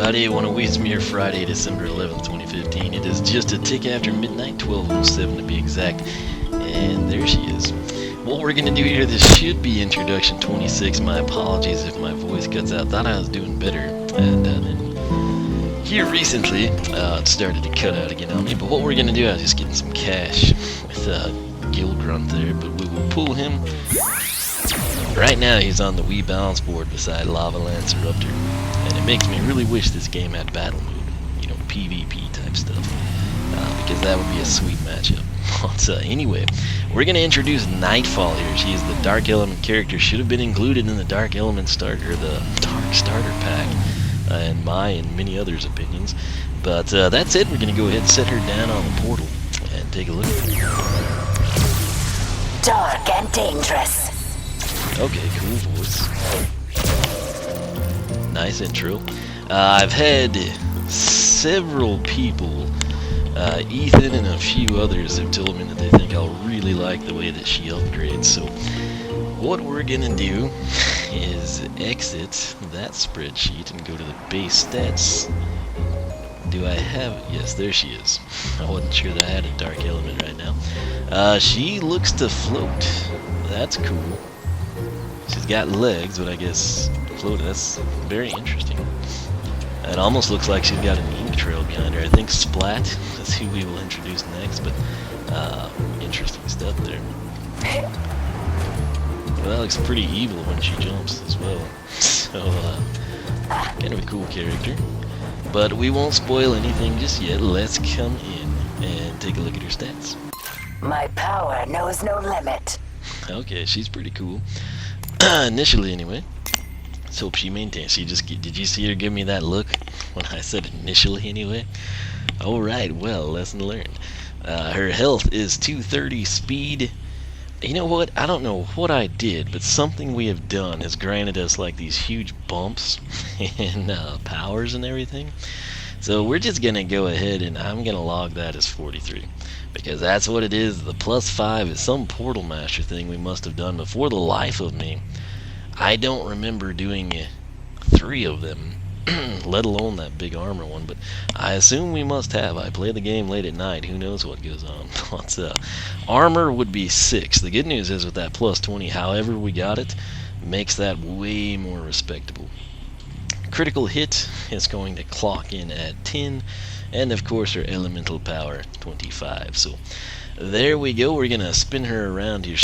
everybody. I want to wish me your Friday, December 11th, 2015. It is just a tick after midnight, 12:07 to be exact. And there she is. What we're going to do here, this should be introduction 26. My apologies if my voice cuts out. Thought I was doing better. And then here recently, it started to cut out again on me. But what we're going to do, I was just getting some cash with Gil Grunt there. But we will pull him. Right now, he's on the Wii balance board beside Lava Lance Eruptor. And it makes me really wish this game had battle mode, you know, PvP type stuff, because that would be a sweet matchup. Anyway, we're going to introduce Nightfall here. She is the Dark Element character, should have been included in the Dark Element starter, the Dark Starter Pack, in my and many others' opinions. But that's it. We're going to go ahead and set her down on the portal and take a look at her. Dark and dangerous. Okay, cool voice. Nice intro. I've had several people, Ethan and a few others, have told me that they think I'll really like the way that she upgrades. So what we're gonna do is exit that spreadsheet and go to the base stats. Do I have it? Yes, there she is. I wasn't sure that I had a Dark Element right now. She looks to float. That's cool. She's got legs, but I guess floating. That's very interesting. It almost looks like she's got an ink trail behind her. I think Splat is who we will introduce next, but interesting stuff there. Well, that looks pretty evil when she jumps as well. So, kind of a cool character. But we won't spoil anything just yet. Let's come in and take a look at her stats. My power knows no limit. Okay, she's pretty cool. Initially, anyway. Let's hope she maintains. Did you see her give me that look when I said initially, anyway? Alright, well, lesson learned. Her health is 230, speed. You know what? I don't know what I did, but something we have done has granted us like these huge bumps in powers and everything. So we're just going to go ahead and I'm going to log that as 43. Because that's what it is. The +5 is some Portal Master thing we must have done before the life of me. I don't remember doing 3 of them, let alone that big armor one, but I assume we must have. I play the game late at night, who knows what goes on. Armor would be 6. The good news is with that +20, however we got it, makes that way more respectable. Critical hit is going to clock in at 10, and of course her elemental power 25. So there we go. We're gonna spin her around here.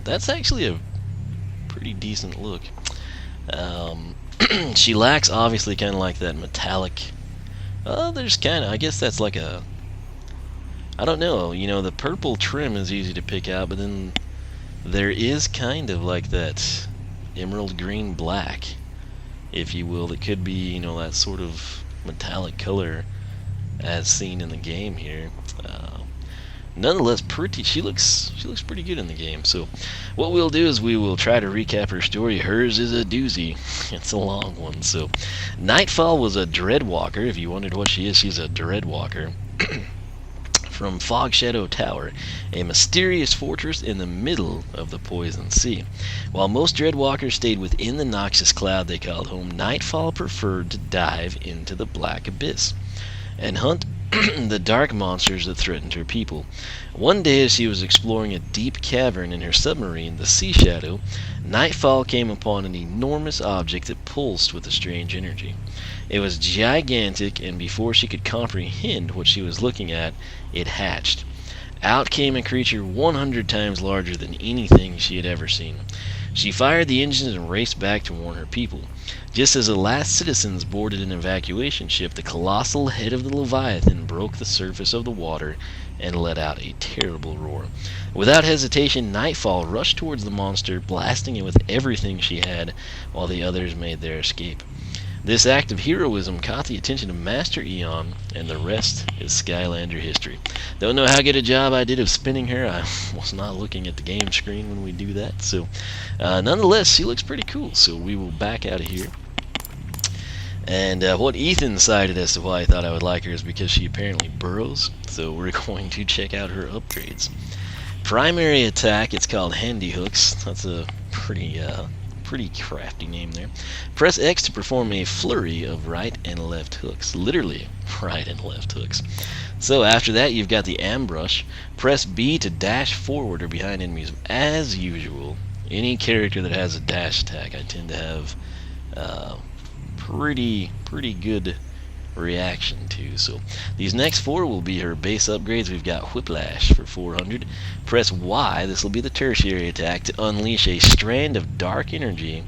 That's actually a pretty decent look. She lacks obviously kind of like that metallic. There's kind of, I guess that's like a, I don't know. You know, the purple trim is easy to pick out, but then there is kind of like that emerald green black, if you will. That could be, you know, that sort of metallic color as seen in the game here. Nonetheless, she looks pretty good in the game. So what we'll do is we will try to recap her story. Hers is a doozy. It's a long one. So Nightfall was a Dreadwalker. If you wondered what she is, she's a Dreadwalker. From Fog Shadow Tower, a mysterious fortress in the middle of the Poison Sea. While most Dreadwalkers stayed within the noxious cloud they called home, Nightfall preferred to dive into the black abyss and hunt the dark monsters that threatened her people. One day as she was exploring a deep cavern in her submarine, the Sea Shadow, Nightfall came upon an enormous object that pulsed with a strange energy. It was gigantic, and before she could comprehend what she was looking at, it hatched. Out came a creature 100 times larger than anything she had ever seen. She fired the engines and raced back to warn her people. Just as the last citizens boarded an evacuation ship, the colossal head of the Leviathan broke the surface of the water and let out a terrible roar. Without hesitation, Nightfall rushed towards the monster, blasting it with everything she had, while the others made their escape. This act of heroism caught the attention of Master Eon, and the rest is Skylander history. Don't know how good a job I did of spinning her. I was not looking at the game screen when we do that. So, nonetheless, she looks pretty cool. So we will back out of here. And what Ethan cited as to why I thought I would like her is because she apparently burrows. So we're going to check out her upgrades. Primary attack, it's called Handy Hooks. That's a pretty Pretty crafty name there. Press X to perform a flurry of right and left hooks. Literally, right and left hooks. So after that, you've got the ambush. Press B to dash forward or behind enemies. As usual, any character that has a dash attack, I tend to have pretty good reaction to. So these next 4 will be her base upgrades. We've got Whiplash for 400. Press Y, this will be the tertiary attack, to unleash a strand of dark energy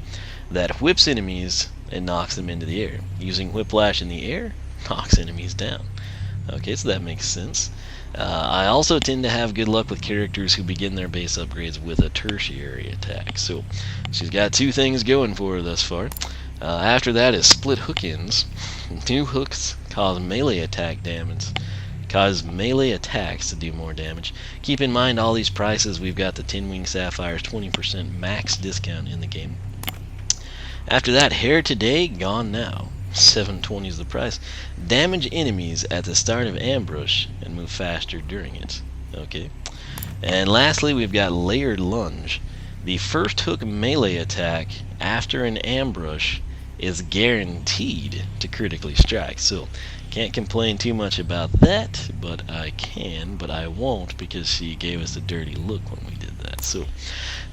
that whips enemies and knocks them into the air. Using Whiplash in the air knocks enemies down. Okay, so that makes sense. I also tend to have good luck with characters who begin their base upgrades with a tertiary attack. So she's got 2 things going for her thus far. After that is Split Hook Ends. New hooks cause melee attack damage. Cause melee attacks to do more damage. Keep in mind all these prices. We've got the 10 Wing Sapphires 20% max discount in the game. After that, Hair Today, Gone Now. 720 is the price. Damage enemies at the start of ambush and move faster during it. Okay. And lastly, we've got Layered Lunge. The first hook melee attack after an ambush is guaranteed to critically strike. So can't complain too much about that, but I won't, because she gave us a dirty look when we did that. So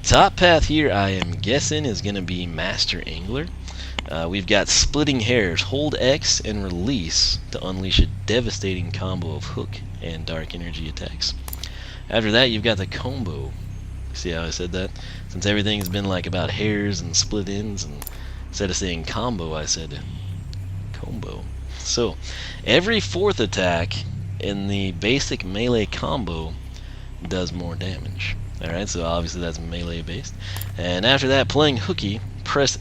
top path here, I am guessing, is going to be Master Angler. We've got Splitting Hairs. Hold X and release to unleash a devastating combo of hook and dark energy attacks. After that, you've got the combo. See how I said that? Since everything's been like about hairs and split ends, and instead of saying combo, I said combo. So every 4th attack in the basic melee combo does more damage. Alright, so obviously that's melee based. And after that, playing hooky, press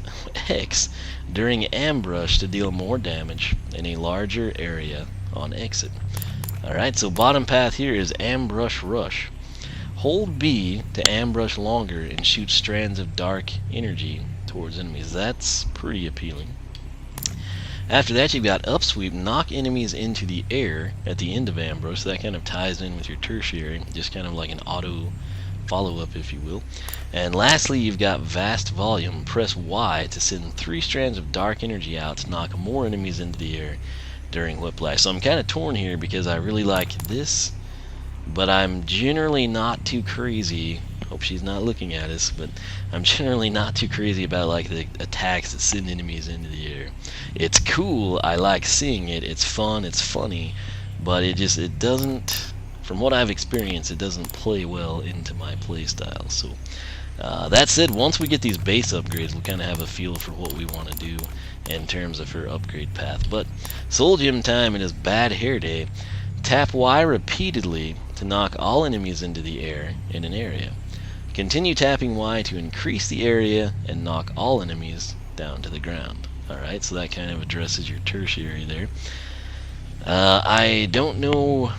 X during ambush to deal more damage in a larger area on exit. Alright, so bottom path here is Ambush Rush. Hold B to ambush longer and shoot strands of dark energy towards enemies. That's pretty appealing. After that, you've got Upsweep. Knock enemies into the air at the end of ambush. So that kind of ties in with your tertiary, just kind of like an auto follow-up, if you will. And lastly, you've got Vast Volume. Press Y to send 3 strands of dark energy out to knock more enemies into the air during Whiplash. So I'm kind of torn here because I really like this, but I'm generally not too crazy. Hope she's not looking at us, but I'm generally not too crazy about like the attacks that send enemies into the air. It's cool, I like seeing it, it's fun, it's funny, but it doesn't, from what I've experienced, it doesn't play well into my playstyle. So that said, once we get these base upgrades, we'll kind of have a feel for what we want to do in terms of her upgrade path. But Soul Gem time, it is Bad Hair Day. Tap Y repeatedly to knock all enemies into the air in an area. Continue tapping Y to increase the area and knock all enemies down to the ground. Alright, so that kind of addresses your tertiary there. I don't know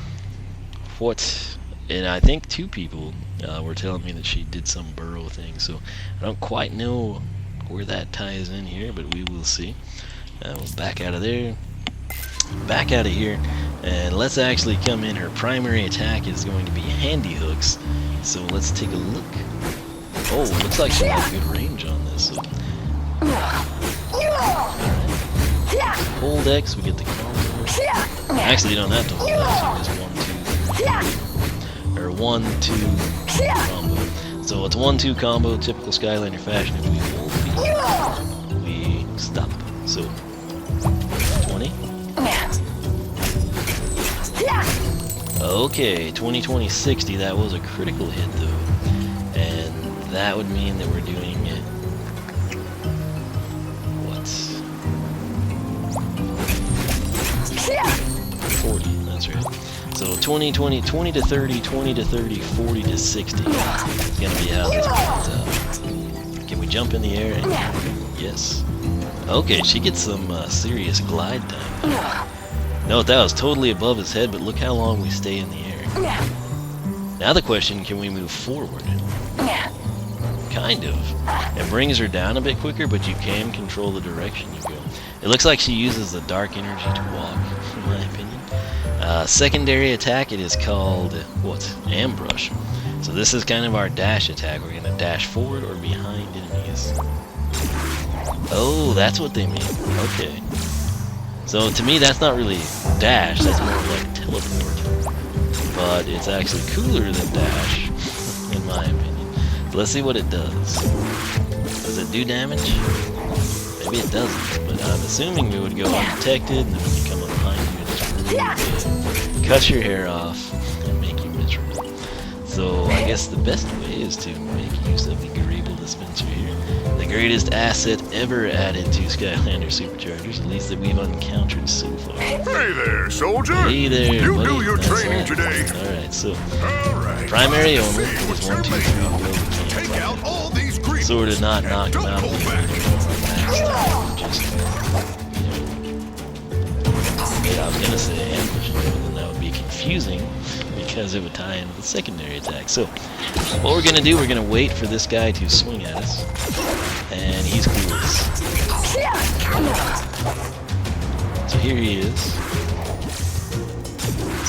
what, and I think 2 people were telling me that she did some burrow thing, so I don't quite know where that ties in here, but we will see. We'll back out of there, back out of here, and let's actually come in. Her primary attack is going to be Handy Hooks, so let's take a look. Oh, looks like she has good range on this. So. Hold X, we get the combo. Actually, you don't have to hold X, you just 1, 2, or 1, 2 combo. So it's 1, 2 combo, typical Skylander fashion. If we hold B, we stop. So 20. Okay, 20, 60. That was a critical hit though, and that would mean that we're doing what? 40. That's right. So 20 to 30, 20 to 30, 40 to 60 is gonna be how this plays out. Can we jump in the air? Yes. Okay, she gets some serious glide time. No, that was totally above his head, but look how long we stay in the air. Now the question, can we move forward? Kind of. It brings her down a bit quicker, but you can control the direction you go. It looks like she uses the dark energy to walk, in my opinion. Secondary attack, it is called, what? Ambush. So this is kind of our dash attack. We're going to dash forward or behind enemies. Oh, that's what they mean. Okay. So to me, that's not really dash. That's more like teleport. But it's actually cooler than dash, in my opinion. So let's see what it does. Does it do damage? Maybe it doesn't, but I'm assuming we would go undetected, and then we can come up behind you and just really cut your hair off and make you miserable. So I guess the best way is to make use of the Greeble dispenser here. The greatest asset ever added to Skylanders SuperChargers, at least that we've encountered so far. Hey there, soldier! Hey there, You buddy. do your That's training right. today. Alright, so Alright. primary Let's only see is what 1, 2, you're 3, made of. go. Take out all these Greebles. Sort of not and knock them don't out go of the back. maxed out, just, yeah, I was gonna say ambush, but then that would be confusing because it would tie into the secondary attack. So, what we're gonna do, we're gonna wait for this guy to swing at us, and he's clueless. So here he is.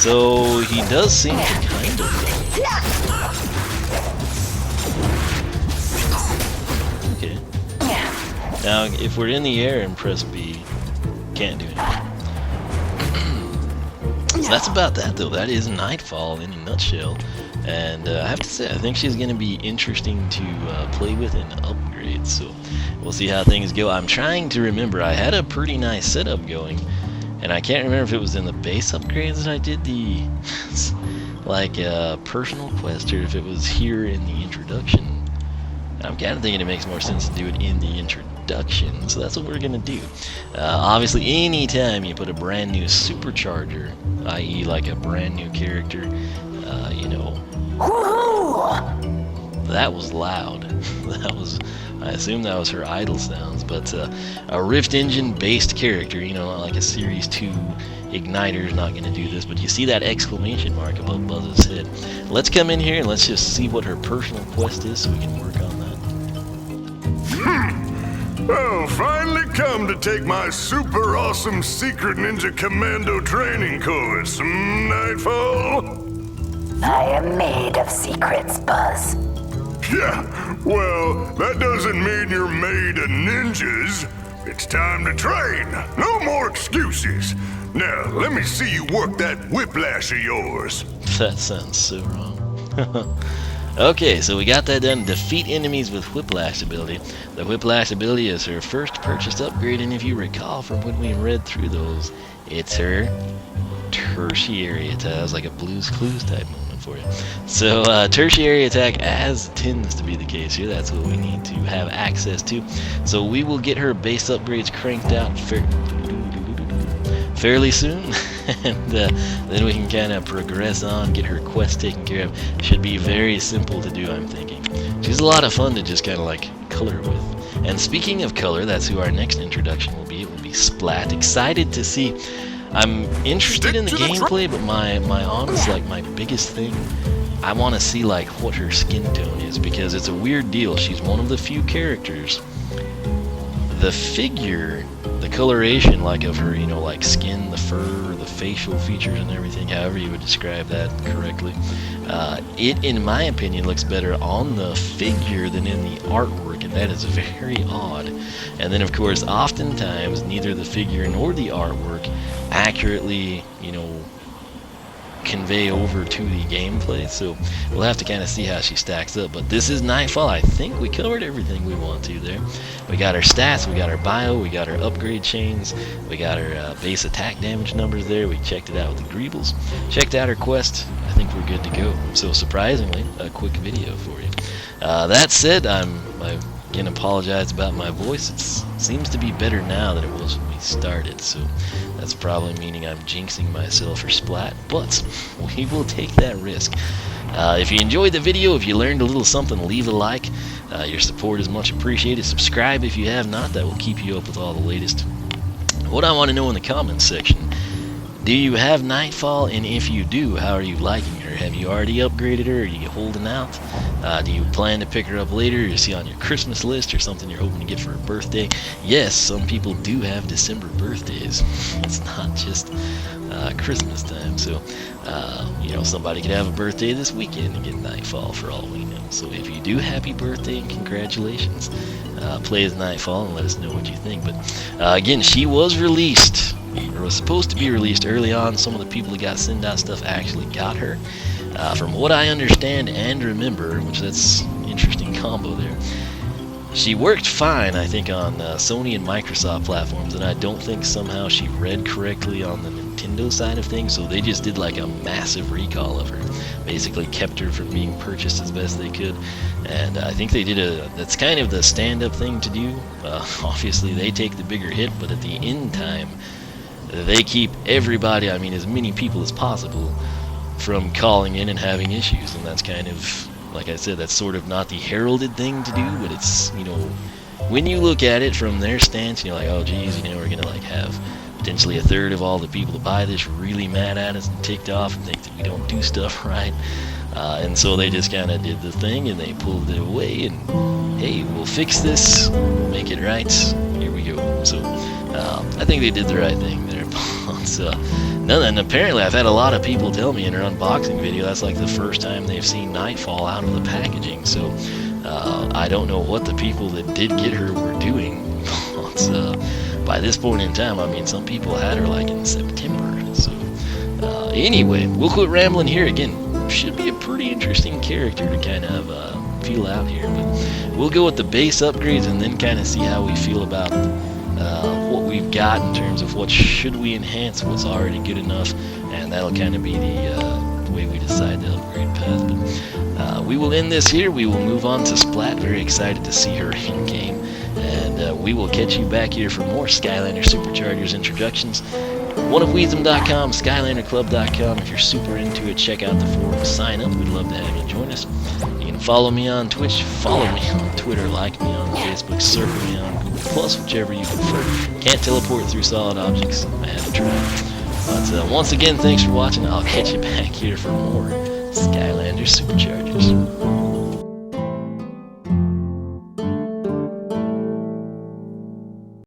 So he does seem to kind of. Okay. Now, if we're in the air and press B, can't do anything. So that's about that, though. That is Nightfall in a nutshell. And I have to say, I think she's going to be interesting to play with and upgrade. So we'll see how things go. I'm trying to remember. I had a pretty nice setup going. And I can't remember if it was in the base upgrades that I did the like personal quest, or if it was here in the introduction. I'm kind of thinking it makes more sense to do it in the introduction, so that's what we're gonna do. Obviously, anytime you put a brand new supercharger, i.e., like a brand new character, you know, that was loud. That was, I assume that was her idle sounds, but a Rift Engine based character, you know, like a Series 2 Igniter is not going to do this, but you see that exclamation mark above Buzz's head. Let's come in here and let's just see what her personal quest is so we can work on that. Well, finally come to take my super awesome secret ninja commando training course, Nightfall? I am made of secrets, Buzz. Yeah, well, that doesn't mean you're made of ninjas. It's time to train. No more excuses. Now, let me see you work that whiplash of yours. That sounds so wrong. Okay, so we got that done. Defeat enemies with Whiplash ability. The Whiplash ability is her first purchased upgrade, and if you recall from when we read through those, it's her tertiary attack. It was like a Blue's Clues type moment for you. So tertiary attack, as tends to be the case here, that's what we need to have access to. So we will get her base upgrades cranked out fairly soon, and then we can kind of progress on, get her quest taken care of. Should be very simple to do, I'm thinking. She's a lot of fun to just kind of like color with. And speaking of color, that's who our next introduction will be. It will be Splat. Excited to see. I'm interested in the gameplay, but my honest, like my biggest thing, I want to see like what her skin tone is, because it's a weird deal. She's one of the few characters. The figure, the coloration like of her, you know, like skin, the fur, the facial features and everything, however you would describe that correctly, it, in my opinion, looks better on the figure than in the artwork, and that is very odd. And then, of course, oftentimes, neither the figure nor the artwork accurately, you know, convey over to the gameplay, so we'll have to kind of see how she stacks up. But this is Nightfall. I think we covered everything we want to there. We got our stats, we got our bio, we got our upgrade chains, we got our base attack damage numbers there. We checked it out with the Greebles, checked out our quest. I think we're good to go. So surprisingly, a quick video for you. That said, I again apologize about my voice. It seems to be better now than it was when we started, so that's probably meaning I'm jinxing myself for Splat, but we will take that risk. If you enjoyed the video, if you learned a little something, leave a like. Your support is much appreciated. Subscribe if you have not. That will keep you up with all the latest. What I want to know in the comments section, Do you have Nightfall? And if you do, how are you liking her? Have you already upgraded her? Are you holding out? Do you plan to pick her up later? Is she on your Christmas list or something you're hoping to get for her birthday? Yes, some people do have December birthdays. It's not just Christmas time. So, you know, somebody could have a birthday this weekend and get Nightfall for all we know. So if you do, happy birthday and congratulations. Play as Nightfall and let us know what you think. But again, she was released, or was supposed to be released early on. Some of the people that got send out stuff actually got her. From what I understand and remember, which that's interesting combo there, she worked fine, I think, on Sony and Microsoft platforms, and I don't think somehow she read correctly on the Nintendo side of things, so they just did like a massive recall of her. Basically kept her from being purchased as best they could, and I think they did that's kind of the stand-up thing to do. Obviously, they take the bigger hit, but at the end time, they keep everybody, I mean, as many people as possible, from calling in and having issues, and that's kind of, like I said, that's sort of not the heralded thing to do, but it's, you know, when you look at it from their stance, you're like, oh geez, you know, we're gonna like have potentially a third of all the people that buy this really mad at us and ticked off and think that we don't do stuff right, and so they just kind of did the thing and they pulled it away and hey, we'll fix this, we'll make it right, here we go. So I think they did the right thing there. So, and apparently I've had a lot of people tell me in their unboxing video that's like the first time they've seen Nightfall out of the packaging. So I don't know what the people that did get her were doing. By this point in time, I mean, some people had her like in September. So anyway, we'll quit rambling here. Again, should be a pretty interesting character to kind of feel out here. But we'll go with the base upgrades and then kind of see how we feel about what we've got in terms of what should we enhance, what's already good enough, and that'll kind of be the way we decide the upgrade path. But we will end this here. We will move on to Splat. Very excited to see her in game, and we will catch you back here for more Skylanders SuperChargers introductions. oneofweezem.com, SkylanderClub.com. If you're super into it, check out the forum, sign up. We'd love to have you join us. You can follow me on Twitch, follow me on Twitter, like me on Facebook, circle me on Google+, whichever you prefer. Can't teleport through solid objects. I had to try. But once again, thanks for watching. I'll catch you back here for more Skylanders SuperChargers.